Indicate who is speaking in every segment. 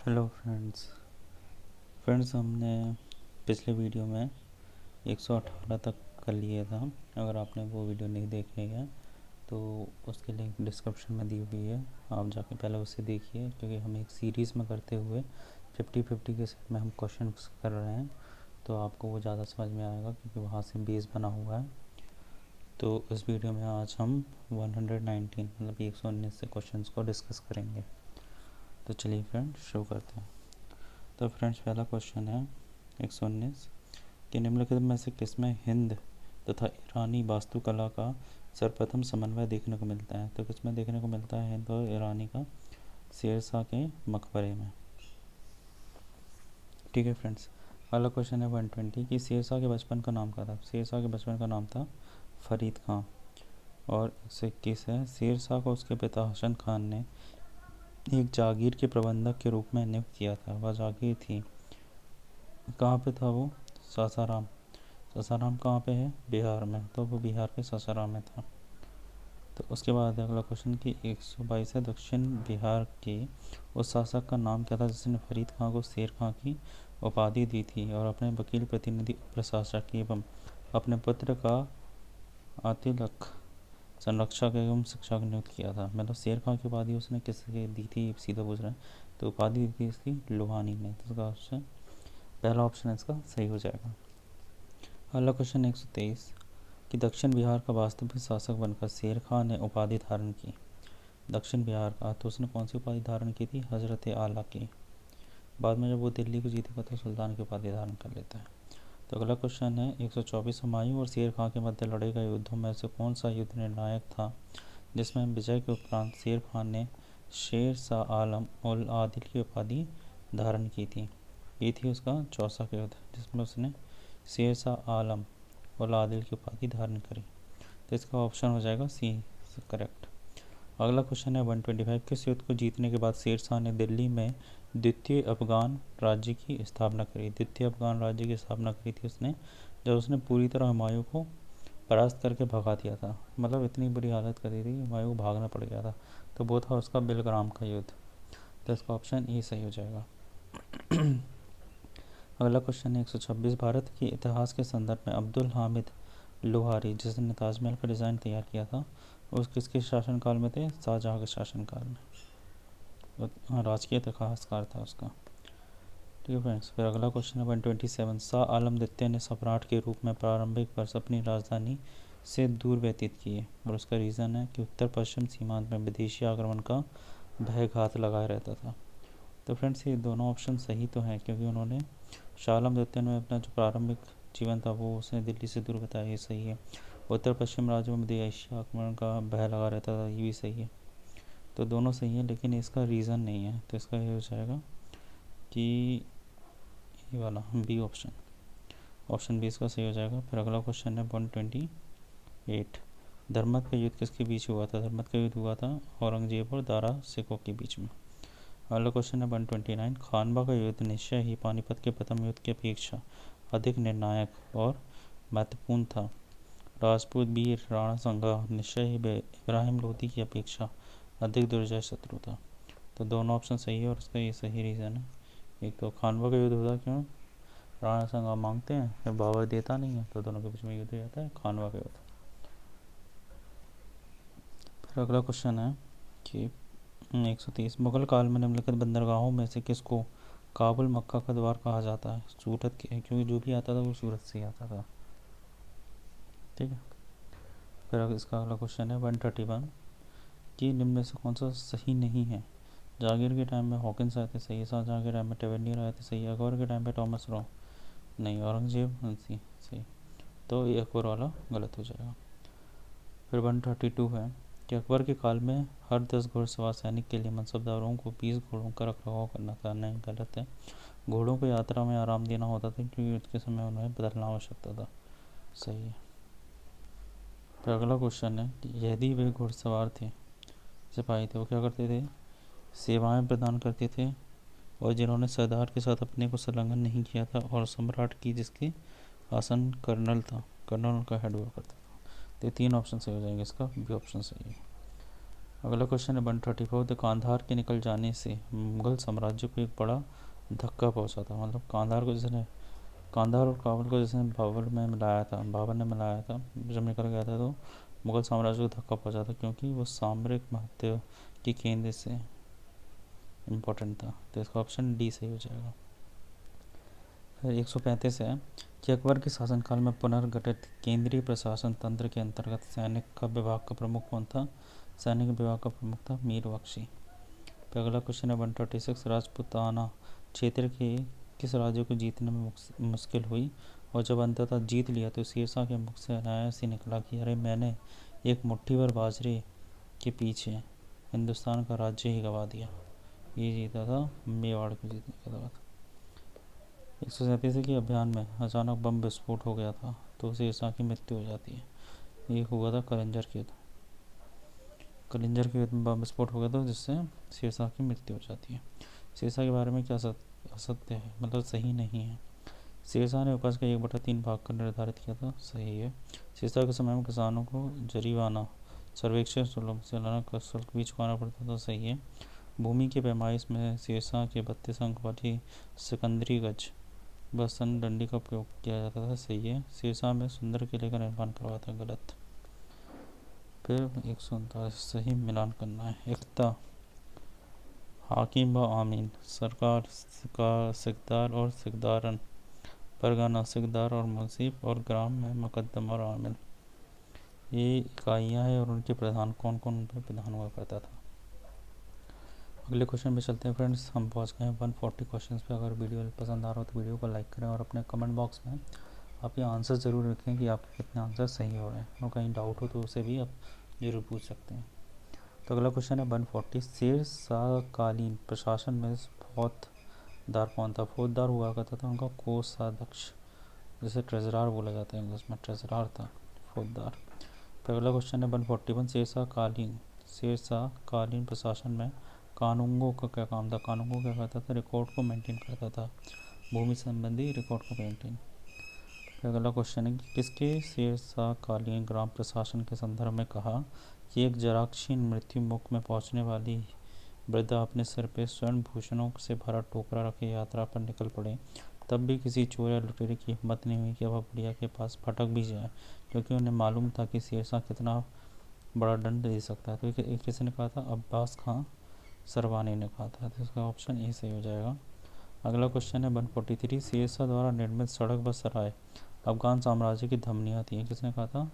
Speaker 1: Hello friends हमने पिछले video में 118 तक कर लिया था। अगर आपने वो वीडियो नहीं देखी है तो उसके लिंक डिस्क्रिप्शन में दी हुई है, आप जाके पहले उसे देखिए, क्योंकि हम एक सीरीज़ में करते हुए 50-50 के सेट में हम क्वेश्चन कर रहे हैं, तो आपको वो ज़्यादा समझ में आएगा क्योंकि वहाँ से बेस बना हुआ है। तो इस वीडियो में आज हम 119 मतलब 119 से क्वेश्चंस को डिस्कस करेंगे। तो चलिए फ्रेंड्स शुरू करते हैं। तो फ्रेंड्स पहला क्वेश्चन है 119 कि निम्नलिखित में से किसमें हिंद तथा ईरानी वास्तुकला का सर्वप्रथम समन्वय देखने को मिलता है। तो किसमें देखने को मिलता है हिंद और ईरानी का? शेरशाह के मकबरे में। ठीक है फ्रेंड्स, अगला क्वेश्चन है 120 कि शेरशाह के बचपन का नाम क्या था। शेरशाह के बचपन का नाम था फरीद खां। और 121 है शेरशाह को उसके पिता हसन खान ने एक जागीर के प्रबंधक के रूप में नियुक्त किया था। वह जागीर थी, कहाँ पे था वो? सासाराम। सासाराम कहाँ पे है? बिहार में, तो वो बिहार के सासाराम में था। तो उसके बाद अगला क्वेश्चन कि 122 है दक्षिण बिहार के उस शासक का नाम क्या था जिसने फरीद खां को शेर खां की उपाधि दी थी और अपने वकील प्रतिनिधि प्रशासक एवं अपने पुत्र का आतिलक संरक्षक एवं शिक्षक नियुक्त किया था। मतलब शेर खां की उपाधि उसने किसके दी थी, सीधा पूछ रहे हैं। तो उपाधि दी थी इसकी लोहानी ने। तो इसका ऑप्शन पहला ऑप्शन इसका सही हो जाएगा। अगला क्वेश्चन 123 कि दक्षिण बिहार का वास्तविक शासक बनकर शेर खां ने उपाधि धारण की। दक्षिण बिहार का, तो उसने कौन सी उपाधि धारण की थी? हजरत आला की। बाद में जब वो दिल्ली को जीतेगा तो सुल्तान की उपाधि धारण कर लेता है। तो अगला क्वेश्चन है 124 हुमायूं और शेर खां के मध्य लड़े गए युद्धों में से कौन सा युद्ध निर्णायक था जिसमें विजय के उपरांत शेर खान ने शेर शाह आलम उल आदिल की उपाधि धारण की थी? ये थी उसका चौसा का युद्ध जिसमें उसने शेर शाह आलम उल आदिल की उपाधि धारण करी। तो इसका ऑप्शन हो जाएगा सी करेक्ट। अगला क्वेश्चन है 125 किस युद्ध को जीतने के बाद शेर शाह ने दिल्ली में द्वितीय अफगान राज्य की स्थापना करी? द्वितीय अफगान राज्य की स्थापना करी थी उसने जब उसने पूरी तरह हुमायूं को परास्त करके भगा दिया था। मतलब इतनी बुरी हालत कर दी थी, हुमायूं को भागना पड़ गया था। तो वो था उसका बिलग्राम का युद्ध। तो इसका ऑप्शन ए सही हो जाएगा। अगला क्वेश्चन है 126 भारत के इतिहास के संदर्भ में अब्दुल हामिद लोहारी जिसने ताजमहल का डिज़ाइन तैयार किया था उस किसके शासनकाल में थे? शाहजहाँ के शासनकाल में। राजकीय इतिहासकार था उसका। ठीक है फ्रेंड्स, फिर अगला क्वेश्चन है 127 शाह आलम द्वितीय ने सम्राट के रूप में प्रारंभिक वर्ष अपनी राजधानी से दूर व्यतीत किए और उसका रीज़न है कि उत्तर पश्चिम सीमांत में विदेशी आक्रमण का भय घात लगाए रहता था। तो फ्रेंड्स ये दोनों ऑप्शन सही तो हैं क्योंकि उन्होंने शाह आलम द्वितीय में अपना जो प्रारंभिक जीवन था वो उसने दिल्ली से दूर बताया, ये सही है। उत्तर पश्चिम राज्यों में विदेशी आक्रमण का भय लगा रहता था, ये भी सही है। तो दोनों सही है लेकिन इसका रीज़न नहीं है, तो इसका ये हो जाएगा कि ये वाला बी ऑप्शन, ऑप्शन बी इसका सही हो जाएगा। फिर अगला क्वेश्चन है 128 धर्मत का युद्ध किसके बीच हुआ था? धर्मत का युद्ध हुआ था औरंगजेब और दारा सिखों के बीच में। अगला क्वेश्चन है 129 खानवा का युद्ध निश्चय ही पानीपत के प्रथम युद्ध की अपेक्षा अधिक निर्णायक और महत्वपूर्ण था। राजपूत वीर राणा संघा निश्चय ही इब्राहिम लोधी की अपेक्षा अधिक दुर्जय शत्रु था। तो दोनों ऑप्शन सही है और इसका ये सही रीज़न है। एक तो खानवा का युद्ध होता क्यों? राणा संघा मांगते हैं फिर बाबर देता नहीं है, तो दोनों के बीच में युद्ध हो जाता है खानवा का युद्ध। फिर अगला क्वेश्चन है कि 130 मुगल काल में निम्नलिखित बंदरगाहों में से किसको काबुल मक्का का द्वार कहा जाता है? सूरत के, क्योंकि जो भी आता था वो सूरत से ही आता था। ठीक है, फिर इसका अगला क्वेश्चन है 131 कि निम्न में से कौन सा सही नहीं है? जागीर के टाइम में हॉकिंस आए थे, सही है। शाहजहाँ के टाइम में टेवेनियर आए थे, सही है। अकबर के टाइम पे टॉमस रॉ, नहीं। औरंगजेब हंसी, सही। तो ये अकबर वाला गलत हो जाएगा। फिर 132 है कि अकबर के काल में हर 10 घुड़सवार सैनिक के लिए मनसबदारों को 20 घोड़ों का रखरखाव करना था। नहीं, गलत है। घोड़ों को यात्रा में आराम देना होता था क्योंकि युद्ध के समय उन्हें बदलना आवश्यकता था, सही है। फिर अगला क्वेश्चन है कि यदि वे घुड़सवार थे, सिपाही थे, वो क्या करते थे? सेवाएं प्रदान करते थे और जिन्होंने सरदार के साथ अपने को संलग्न नहीं किया था और सम्राट की जिसके आसन कर्नल था, कर्नल उनका हेड हुआ करता था। तो ये तीन ऑप्शन सही हो जाएंगे, इसका बी ऑप्शन सही है। अगला क्वेश्चन है 134। द कांधार के निकल जाने से मुगल साम्राज्य को एक बड़ा धक्का पहुंचा था। मतलब कांधार और काबुल को जिसने बाबर ने मिलाया था, जब निकल गया था तो मुगल साम्राज्य को धक्का पहुंचा था, क्योंकि वो सामरिक महत्व के केंद्र से इम्पोर्टेंट था। तो इसका ऑप्शन डी सही हो जाएगा। फिर 135 है कि अकबर के शासनकाल में पुनर्गठित केंद्रीय प्रशासन तंत्र के अंतर्गत सैनिक का विभाग का प्रमुख कौन था? सैनिक विभाग का प्रमुख था मीर बख्शी। फिर अगला क्वेश्चन है 136। राजपूताना क्षेत्र के किस राज्य को जीतने में मुश्किल हुई, और जब अंततः जीत लिया तो शेरशाह के मुख से अनायास ही निकला कि अरे मैंने एक मुट्ठी भर बाजरे के पीछे हिंदुस्तान का राज्य ही गंवा दिया। ये जीता था मेवाड़ को जीतने के बाद। 137 के अभियान में अचानक बम विस्फोट हो गया था तो शेरशाह की मृत्यु हो जाती है। ये हुआ था कलिंजर के युद्ध में बम विस्फोट हो गया था, जिससे शेरशाह की मृत्यु हो जाती है। शेरशाह के बारे में क्या असत्य है, मतलब सही नहीं है? शेरशाह ने उपज का 1/3 भाग का निर्धारित किया था, सही है। शेरशाह के समय में किसानों को जरीवाना सर्वेक्षण शुल्क भी चुकाना पड़ता था, सही है। भूमि के पैमाइश में शेरशाह के 32 अंक वाली सिकंदरी गज बसन डंडी का उपयोग किया जाता था, सही है। शेरशाह में सुंदर किले का निर्माण करवाया था, गलत। फिर 139 सही मिलान करना है। एकता हाकिम व आमीन, सरकार सिकदार और सिकदारन, परगना सिकदार और मुंसिफ, और ग्राम में मुकद्दम और आमिल, ये इकाइयाँ हैं और उनके प्रधान कौन कौन उन पर प्रधान हुआ करता था। अगले क्वेश्चन पे चलते हैं फ्रेंड्स। हम पहुंच गए हैं 140 क्वेश्चन पे। अगर वीडियो पसंद आ रहा हो तो वीडियो को लाइक करें और अपने कमेंट बॉक्स में आप ये आंसर ज़रूर रखें कि आपके कितने आंसर सही हो रहे हैं, और कहीं डाउट हो तो उसे भी आप जरूर पूछ सकते हैं। तो अगला क्वेश्चन है 140। शेरशाहकालीन प्रशासन में फौजदार कौन था? फौजदार हुआ करता था उनका कोषाध्यक्ष, जिसे ट्रेजरार बोला जाता है इंग्लिश में, ट्रेजरार था फौजदार। फिर अगला क्वेश्चन है 141। शेरशाहकालीन प्रशासन में कानूंगो का क्या काम था? कानूंगो क्या करता था? रिकॉर्ड को मेंटेन करता था, भूमि संबंधी रिकॉर्ड को मेंटेन। फिर अगला क्वेश्चन है कि किसके शेरशाहकालीन ग्राम प्रशासन के संदर्भ में कहा कि एक जराक्षीण मृत्यु मुख में पहुंचने वाली वृद्धा अपने सिर पे स्वर्ण भूषणों से भरा टोकरा रखे यात्रा पर निकल पड़े, तब भी किसी चोर या लुटेरे की हिम्मत नहीं हुई कि वह बुढ़िया के पास भटक भी जाए, क्योंकि उन्हें मालूम था कि शेरशाह कितना बड़ा दंड दे सकता है। तो एक किसी ने कहा था? अब्बास खां सरवानी ने कहा था। तो इसका ऑप्शन ए सही हो जाएगा। अगला क्वेश्चन है 143। शेरशाह द्वारा निर्मित सड़क व सराय अफगान साम्राज्य की धमनियाँ थी, किसने कहा था?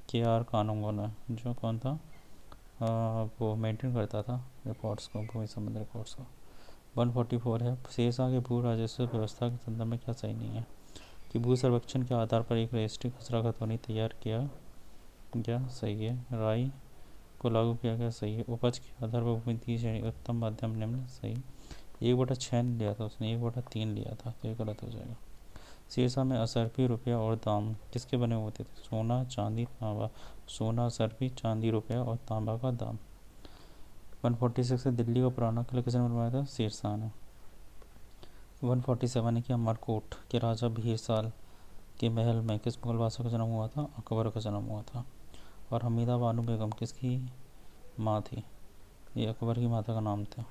Speaker 1: KR कानूंगो ने, जो कौन था? वो मेंटेन करता था रिकॉर्ड्स को, भूमि संबंधी रिकॉर्ड्स को। 144 है शेरशाह के भू राजस्व व्यवस्था के संदर्भ में क्या सही नहीं है? कि भू सर्वेक्षण के आधार पर एक रजिस्ट्री खसरा खतौनी तैयार किया गया, सही है। राय को लागू किया गया, सही है। उपज के आधार पर भूमि 3 श्रेणी, उत्तम, मध्यम, निम्न, सही। 1/6 लिया था उसने, 1/3 लिया था, तो ये गलत हो जाएगा। शेरशाह में असरफी रुपया और दाम किसके बने होते थे? सोना, चांदी, तांबा। सोना असरफी, चांदी रुपया और तांबा का दाम। 146 से दिल्ली का पुराना किला किसने बनवाया था? शेरशाह ने। 147 है कि अमरकोट के राजा भीरसाल के महल में किस मुगल बादशाह का जन्म हुआ था? अकबर का जन्म हुआ था। और हमीदा बानो बेगम किसकी माँ थी? ये अकबर की माता का नाम था।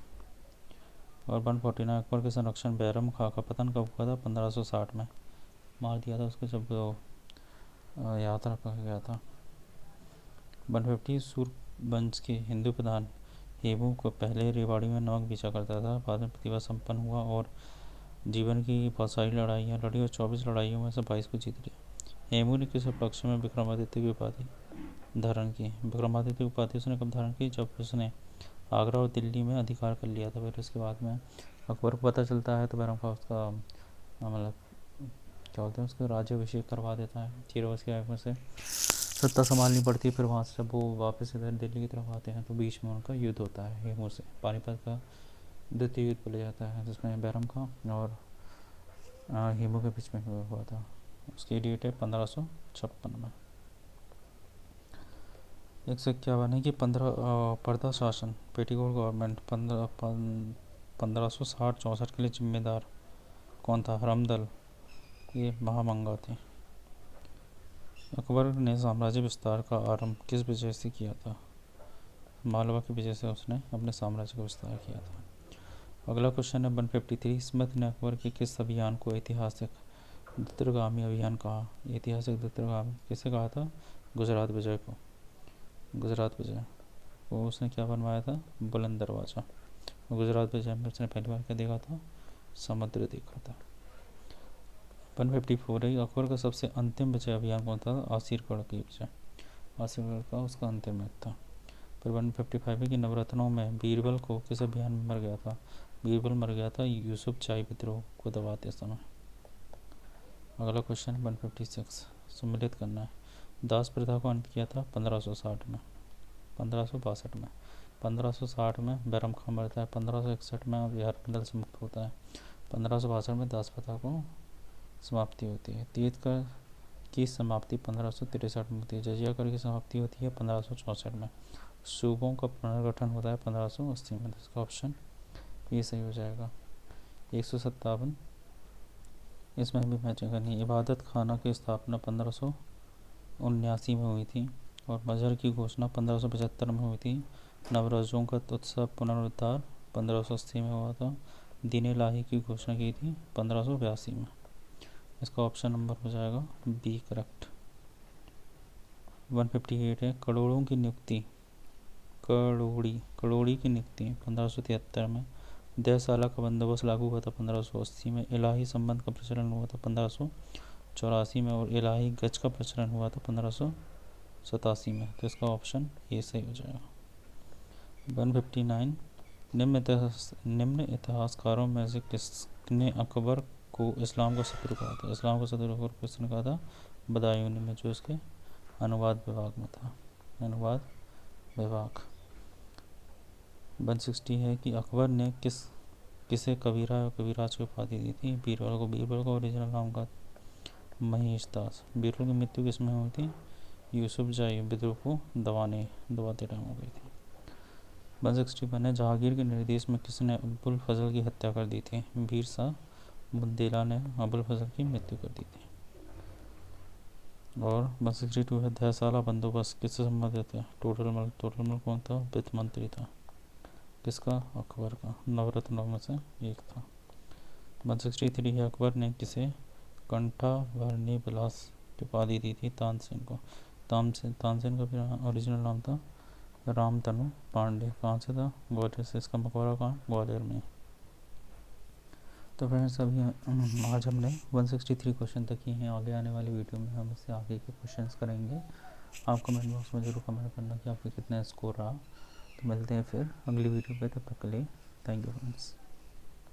Speaker 1: और 149 अकबर के संरक्षण बैरम खां का पतन कब हुआ था? 1560 में मार दिया था उसको जब यात्रा पर गया था। 150 सूरवंश के हिंदू प्रधान हेमू को पहले रेवाड़ी में नमक बेचा करता था, बाद में प्रतिभा संपन्न हुआ और जीवन की बहुत सारी लड़ाइयाँ लड़ी और 24 लड़ाइयों में से 22 को जीत लिया। हेमू ने किस उपलक्ष्य में विक्रमादित्य की उपाधि धारण की? विक्रमादित्य की उपाधि उसने कब धारण की? जब उसने आगरा और दिल्ली में अधिकार कर लिया था। फिर उसके बाद में अकबर को पता चलता है तो बैरम खां उसका मतलब क्या बोलते हैं, उसका राज्याभिषेक करवा देता है। 13 वर्ष की आयु में से सत्ता संभालनी पड़ती है। फिर वहाँ से जब वो वापस इधर दिल्ली की तरफ आते हैं तो बीच में उनका युद्ध होता है हेमू से, पानीपत का द्वितीय युद्ध बोला जाता है, जिसमें बैरम खां और हेमू के बीच में हुआ था। उसकी डेट है 1556 में। 151 है कि 15 पर्दा शासन पेटीकोट गवर्नमेंट 1560-64 के लिए जिम्मेदार कौन था? रामदल, ये महामंगा थे। अकबर ने साम्राज्य विस्तार का आरंभ किस विजय से किया था? मालवा की वजह से उसने अपने साम्राज्य का विस्तार किया था। अगला क्वेश्चन है 153, स्मिथ ने अकबर के किस अभियान को ऐतिहासिक द्रुतगामी अभियान कहा? ऐतिहासिक द्रुतगामी किसे कहा था? गुजरात विजय को। गुजरात विजय को उसने क्या बनवाया था? बुलंद दरवाज़ा। गुजरात विजय में उसने पहली बार क्या देखा था? समुद्र देखा था। 154 है, अकबर का सबसे अंतिम विजय अभियान कौन था? आसिरगढ़ की विजय। आसिरगढ़ का उसका अंतिम युद्ध था। फिर 155 है कि नवरत्नों में बीरबल को किस अभियान में मर गया था? बीरबल मर गया था यूसुफजाई विद्रोह को दबाते समय। अगला क्वेश्चन 156, सम्मिलित करना है। दास प्रथा को अंत किया था 1560 में, 1562 में। 1560 में बैरम खां मरता है, 1561 में बिहार मंडल से मुक्त होता है, 1562 में दास प्रथा को समाप्ति होती है। तीर्थ कर की समाप्ति 1563 में होती है। जजिया कर की समाप्ति होती है 1564 में। सूबों का पुनर्गठन होता है 1580 में। इसका ऑप्शन ये सही हो जाएगा। 157, इसमें भी मैचिंग करनी है। इबादत खाना की स्थापना 1579 में हुई थी और मजहर की घोषणा 1575 में हुई थी। नवरोज़ों का उत्सव पुनरुद्धार 1580 में हुआ था। दीन इलाही की घोषणा की थी 1582 में। इसका ऑप्शन नंबर हो जाएगा बी करेक्ट। 158 है, करोड़ों की नियुक्ति करोड़ी की नियुक्ति 1573 में। दहसाला का बंदोबस्त लागू हुआ था 1580 में। इलाही संबंध का प्रचलन हुआ था 1584 में और इलाही गज का प्रचलन हुआ था 1587 में। तो इसका ऑप्शन ए सही हो जाएगा। 159, निम्न इतिहासकारों में से किसने अकबर को इस्लाम का शत्रु कहा था? इस्लाम का शत्रु अकबर किसने कहा था? बदायूनी में, जो इसके अनुवाद विभाग में था। अनुवाद विभाग। 160 है कि अकबर ने किसे कबीरा और कबीराज की उपाधि दी थी? बीरबल को। बीरबल का ओरिजिनल नाम का महेश दास। बीरबल की मृत्यु किसमें हुई थी? यूसुफजाई विद्रोह को दबाते टाइम हो गई थी। 161 है, जहांगीर के निर्देश में किसने अबुल फजल की हत्या कर दी थी? मीर शाह बुंदेला ने अबुल फजल की मृत्यु कर दी थी। और 162 है, दहसाला बंदोबस्त किससे संबंधित है? टोटल मल कौन था? वित्त मंत्री था। किसका? अकबर का। नवरत्नों में से एक था। 163 है, अकबर ने किसे कंठाभरणी विलास की उपाधि दी थी? तानसेन को। तानसेन का भी ओरिजिनल नाम था रामतनु पांडे। कहाँ से था? ग्वालियर से। इसका मकबरा कहाँ? ग्वालियर में। तो फ्रेंड्स अभी आज हमने 163 क्वेश्चन तक किए हैं। आगे आने वाली वीडियो में हम इससे आगे के क्वेश्चंस करेंगे। आप कमेंट बॉक्स में ज़रूर कमेंट करना कि आपके कितना स्कोर रहा। तो मिलते हैं फिर अगली वीडियो पे, तब तक के लिए थैंक यू फ्रेंड्स।